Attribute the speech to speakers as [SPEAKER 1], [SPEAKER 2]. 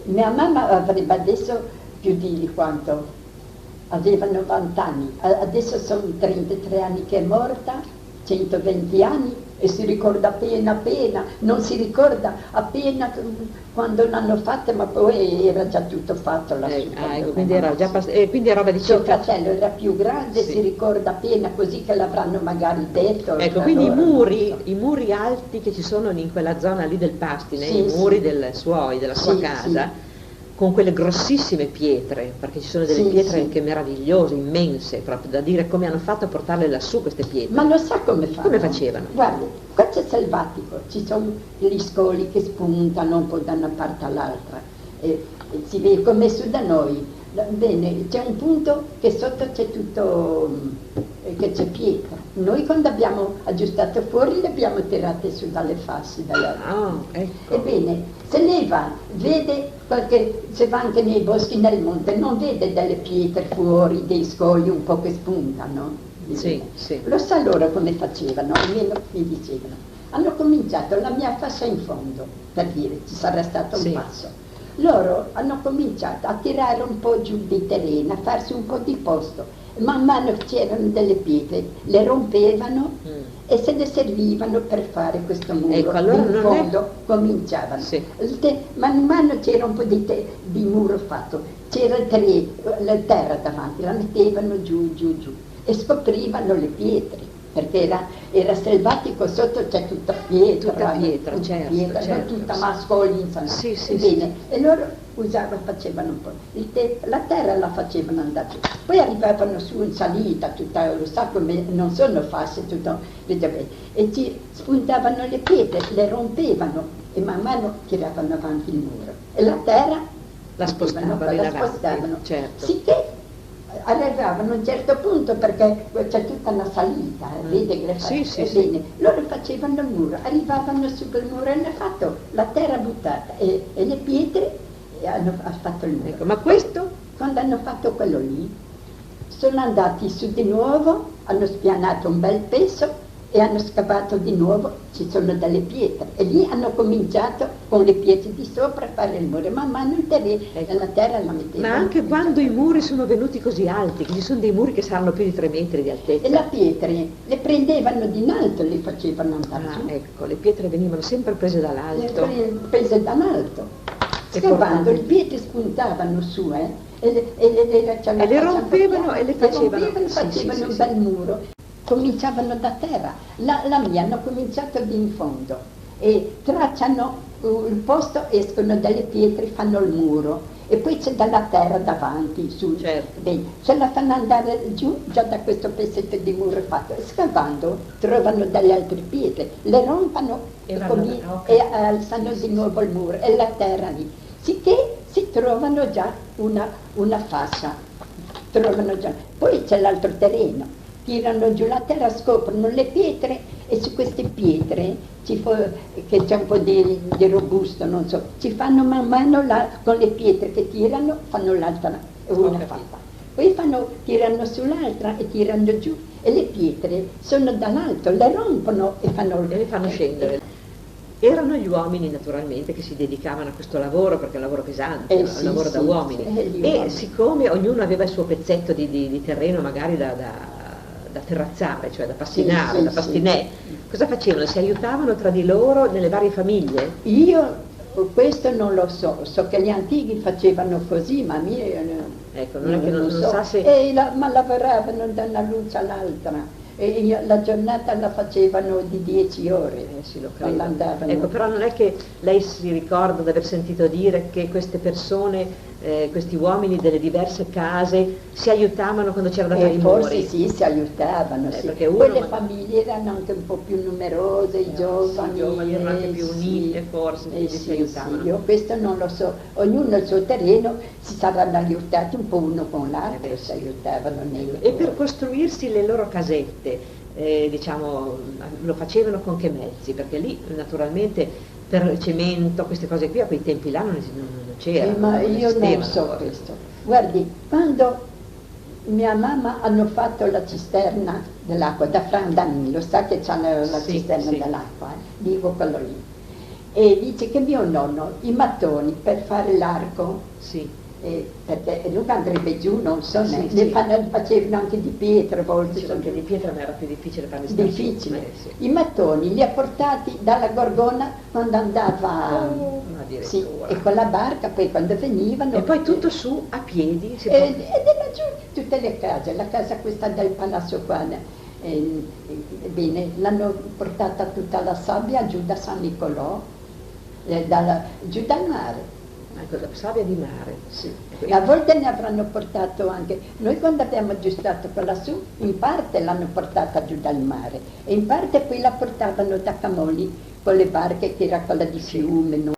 [SPEAKER 1] mia mamma avrebbe adesso più di quanto? Aveva 90 anni, adesso sono 33 anni che è morta, 120 anni e si ricorda appena, non si ricorda appena quando l'hanno fatta, ma poi era già tutto fatto lassù.
[SPEAKER 2] Ecco, quindi era già quindi è roba di
[SPEAKER 1] Suo
[SPEAKER 2] circa...
[SPEAKER 1] fratello era più grande,
[SPEAKER 2] Sì.
[SPEAKER 1] si ricorda appena, così che l'avranno magari detto.
[SPEAKER 2] Ecco,
[SPEAKER 1] tra
[SPEAKER 2] quindi
[SPEAKER 1] loro, non so.
[SPEAKER 2] i muri alti che ci sono in quella zona lì del Pastine,
[SPEAKER 1] Sì,
[SPEAKER 2] i muri
[SPEAKER 1] sì.
[SPEAKER 2] della sua
[SPEAKER 1] Sì,
[SPEAKER 2] casa, con quelle grossissime pietre, perché ci sono delle
[SPEAKER 1] Sì,
[SPEAKER 2] pietre
[SPEAKER 1] sì.
[SPEAKER 2] anche meravigliose, immense, proprio da dire come hanno fatto a portarle lassù queste pietre.
[SPEAKER 1] Ma lo sa come fanno?
[SPEAKER 2] Come facevano?
[SPEAKER 1] Guardi, qua c'è selvatico, ci sono gli scoli che spuntano un po' da una parte all'altra, e si vede come su da noi. Bene, c'è un punto che sotto c'è tutto, che c'è pietra. Noi quando abbiamo aggiustato fuori le abbiamo tirate su dalle fasce.
[SPEAKER 2] Ecco.
[SPEAKER 1] Ebbene, se lei va, vede se va anche nei boschi, nel monte, non vede delle pietre fuori, dei scogli un po' che spuntano.
[SPEAKER 2] Sì, sì.
[SPEAKER 1] Lo sa loro come facevano, almeno mi dicevano. Hanno cominciato la mia fascia in fondo, per dire, ci sarà stato un
[SPEAKER 2] Sì.
[SPEAKER 1] passo. Loro hanno cominciato a tirare un po' giù di terreno, a farsi un po' di posto. Man mano c'erano delle pietre, le rompevano e se ne servivano per fare questo muro.
[SPEAKER 2] Ecco, allora
[SPEAKER 1] in
[SPEAKER 2] non
[SPEAKER 1] fondo cominciavano.
[SPEAKER 2] Sì.
[SPEAKER 1] Man mano c'era un po' di muro fatto, c'era la terra davanti, la mettevano giù e scoprivano le pietre, perché era selvatico, sotto c'è tutta pietra.
[SPEAKER 2] Tutta pietra, certo,
[SPEAKER 1] pietra,
[SPEAKER 2] certo,
[SPEAKER 1] non tutta
[SPEAKER 2] sì.
[SPEAKER 1] mascoli, insomma.
[SPEAKER 2] Sì, sì,
[SPEAKER 1] Ebbene,
[SPEAKER 2] sì.
[SPEAKER 1] e loro facevano un po', la terra la facevano andare giù, poi arrivavano su in salita, lo sa come non sono fasce, tutto, e ci spuntavano le pietre, le rompevano e man mano tiravano avanti il muro e la terra
[SPEAKER 2] La spostavano in avanti,
[SPEAKER 1] spostavano,
[SPEAKER 2] certo.
[SPEAKER 1] sicché arrivavano a un certo punto, perché c'è tutta una salita, vede che
[SPEAKER 2] Sì, sì,
[SPEAKER 1] ebbene, loro facevano il muro, arrivavano su quel muro e hanno fatto la terra buttata e le pietre e hanno fatto il muro.
[SPEAKER 2] Ecco, ma questo?
[SPEAKER 1] Quando hanno fatto quello lì, sono andati su di nuovo, hanno spianato un bel pezzo e hanno scavato di nuovo, ci sono delle pietre e lì hanno cominciato con le pietre di sopra a fare il muro, man mano il terreno,
[SPEAKER 2] Ecco.
[SPEAKER 1] la terra la mettevano.
[SPEAKER 2] Ma anche quando i muri sono venuti così alti, che ci sono dei muri che saranno più di 3 metri di altezza.
[SPEAKER 1] E le pietre le prendevano di in alto, le facevano andare giù,
[SPEAKER 2] Ecco, le pietre venivano sempre prese dall'alto.
[SPEAKER 1] prese da in alto.
[SPEAKER 2] E
[SPEAKER 1] Scavando,
[SPEAKER 2] portate-
[SPEAKER 1] le pietre spuntavano su, e
[SPEAKER 2] le rompevano e le facevano- sì,
[SPEAKER 1] facevano
[SPEAKER 2] sì,
[SPEAKER 1] un
[SPEAKER 2] sì,
[SPEAKER 1] bel muro. Cominciavano da terra, la mia hanno cominciato di in fondo e tracciano il posto, escono dalle pietre, fanno il muro e poi c'è dalla terra davanti, su.
[SPEAKER 2] Certo.
[SPEAKER 1] Bene, se la fanno andare giù già da questo pezzetto di muro fatto, e scavando trovano delle altre pietre, le rompono
[SPEAKER 2] E
[SPEAKER 1] e,
[SPEAKER 2] vanno
[SPEAKER 1] e alzano di nuovo il muro e la terra lì, sicché si trovano già una fascia, trovano già. Poi c'è l'altro terreno, tirano giù la terra, scoprono le pietre e su queste pietre, che c'è un po' di robusto, non so, ci fanno man mano con le pietre che tirano, fanno l'altra, una fatta. Poi tirano sull'altra e tirano giù e le pietre sono dall'alto, le rompono e
[SPEAKER 2] E le fanno scendere. Erano gli uomini naturalmente che si dedicavano a questo lavoro, perché è un lavoro pesante, è un
[SPEAKER 1] sì,
[SPEAKER 2] lavoro da
[SPEAKER 1] sì,
[SPEAKER 2] uomini.
[SPEAKER 1] gli
[SPEAKER 2] E
[SPEAKER 1] uomini.
[SPEAKER 2] siccome ognuno aveva il suo pezzetto di terreno magari da terrazzare, cioè da pastinare,
[SPEAKER 1] Sì,
[SPEAKER 2] da
[SPEAKER 1] sì,
[SPEAKER 2] pastinè, cosa facevano? Si aiutavano tra di loro nelle varie famiglie?
[SPEAKER 1] Io questo non lo so, so che gli antichi facevano così, ma
[SPEAKER 2] Ecco, non è che non
[SPEAKER 1] so.
[SPEAKER 2] sa se...
[SPEAKER 1] Ma lavoravano da una luce all'altra e la giornata la facevano di 10 ore.
[SPEAKER 2] Sì, lo
[SPEAKER 1] quando
[SPEAKER 2] credo.
[SPEAKER 1] andavano.
[SPEAKER 2] Ecco, però non è che lei si ricorda di aver sentito dire che queste persone, questi uomini delle diverse case si aiutavano quando c'era da fare i
[SPEAKER 1] Forse
[SPEAKER 2] muri?
[SPEAKER 1] sì, si aiutavano, sì.
[SPEAKER 2] Perché uno
[SPEAKER 1] Poi le
[SPEAKER 2] ma-
[SPEAKER 1] famiglie erano anche un po' più numerose, i giovani.
[SPEAKER 2] I giovani erano anche più unite, forse, quindi si
[SPEAKER 1] sì,
[SPEAKER 2] aiutavano.
[SPEAKER 1] sì, io questo non lo so, ognuno il suo terreno, si saranno aiutati un po' uno con l'altro, si aiutavano nei
[SPEAKER 2] E
[SPEAKER 1] lavori.
[SPEAKER 2] per costruirsi le loro casette, diciamo, lo facevano con che mezzi? Perché lì naturalmente per il cemento, queste cose qui a quei tempi là non c'era.
[SPEAKER 1] Ma
[SPEAKER 2] non
[SPEAKER 1] io non
[SPEAKER 2] esistevano
[SPEAKER 1] so
[SPEAKER 2] cose.
[SPEAKER 1] questo. Guardi, quando mia mamma hanno fatto la cisterna dell'acqua da Frandanni, lo sa che c'ha la
[SPEAKER 2] Sì,
[SPEAKER 1] cisterna
[SPEAKER 2] sì.
[SPEAKER 1] dell'acqua, dico quello lì. e dice che mio nonno i mattoni per fare l'arco,
[SPEAKER 2] Sì.
[SPEAKER 1] perché lui andrebbe giù, non so,
[SPEAKER 2] Sì,
[SPEAKER 1] ne
[SPEAKER 2] sì.
[SPEAKER 1] facevano anche di pietra a volte,
[SPEAKER 2] Dicevo
[SPEAKER 1] sono
[SPEAKER 2] che di pietra mi era più difficile farli stare su.
[SPEAKER 1] difficile.
[SPEAKER 2] Sì.
[SPEAKER 1] I mattoni li ha portati dalla Gorgona quando andava,
[SPEAKER 2] Ma
[SPEAKER 1] sì,
[SPEAKER 2] addirittura.
[SPEAKER 1] e con la barca, poi quando venivano.
[SPEAKER 2] E poi tutto su a piedi?
[SPEAKER 1] Ed è laggiù tutte le case, la casa questa del palazzo qua, bene, l'hanno portata tutta la sabbia giù da San Nicolò, giù dal mare.
[SPEAKER 2] Ecco, la sabbia di mare.
[SPEAKER 1] Sì.
[SPEAKER 2] Ecco,
[SPEAKER 1] A volte ne avranno portato anche, noi quando abbiamo aggiustato quella su, in parte l'hanno portata giù dal mare e in parte poi la portavano da Camoli con le barche che era quella di fiume.